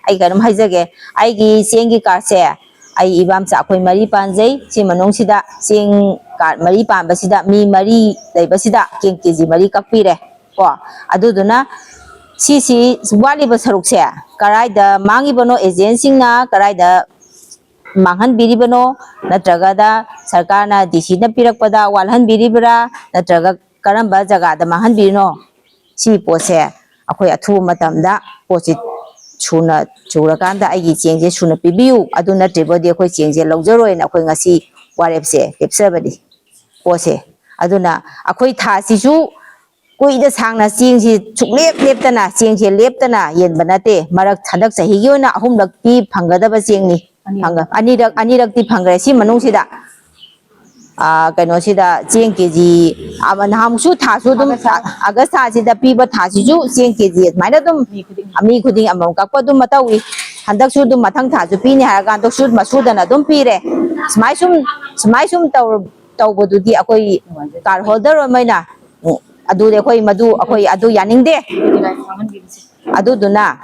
ai ga dum haijage ai gi cheng gi kar se ai ibam cha khoi mari panjai si manung sida cheng kar mari pan ba sida mi mari leiba sida cheng kg mari kakpire ko aduduna si wali ba saruk se karai da mangi bono agency na karai da manghan biribano natraga da sarkar na dc na pirakpada walhan biribra natraga karamba jaga da manghan birino si pose akhoi athu matam da pochi chuna churakanda aigi chengje chuna pibiu aduna tribodi akhoi chengje lawjaroi na akhoi ngasi warep se lepsabadi pose aduna akhoi tha si ju kuida sangna chengji chuklep leptana chengje leptana yenba nate marak thadak sahi yona ahum lakti phangada chengni phanga anirak ti phangre si manung sida kaino sida cheng kg amanhamsu thasu dum agasta sida piba thasi ju cheng kg maina dum ami khuding amam kakpa dum matawi handak su dum mathang thasu pini haraga dok su masudana dum pire smai sum tawbodu di akoi cardholder maina adu de koi madu akoi adu yaningde adu duna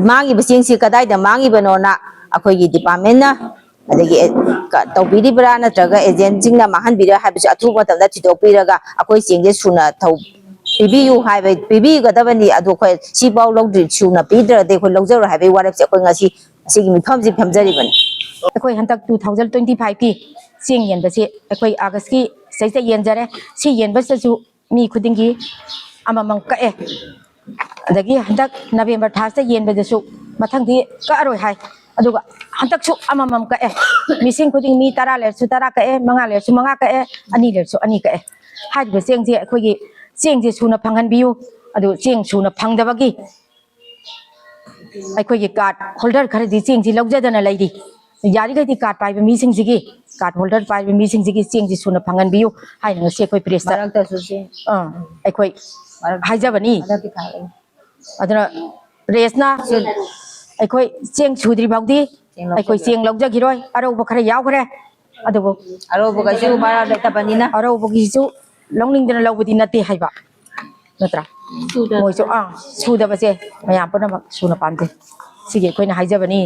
mangi bising si kadai da mangi banona akoi gi department na adagi tawbiri bra na traga agent jing na mahan bira habisu athu matam da thidopiraga akoi chengje suna thau pibiu haibai pibi gadabani adu khoi si baw logdri suna pidra de khoi logjar haibai warap se khoi ngasi sigi meefam ji phamjari ban akoi hantak 2025 ki cheng yenba se akoi august ki saisa yenjare si yenba su mi khudingi amamang ka e adagi handak november thasta yenba de su mathang di ka aroi hai aduga hantak su amamam ka e mising khuding mi tara ler su tara ka e manga ler su manga ka e ani ler su ani ka e hai ba cheng je akoi gi cheng je suna phangan biu adu cheng suna phangdabagi akoi gi card holder khare di cheng ji logjadana laidi yari ga di card pai ba mi sing ji gi card holder pai ba mi sing ji gi cheng ji suna phangan biu hai na se akoi press marak ta su se akoi haijabani aduna resna akoi cheng chudri bagdi akoi cheng logjagiroi aro khare yaw khare adugo aro boga ju bara da tabanina aro bogi ju longningdana lawbudi nate haiba natra moi ju suda base mayam puna suna pamde sige koina haijabani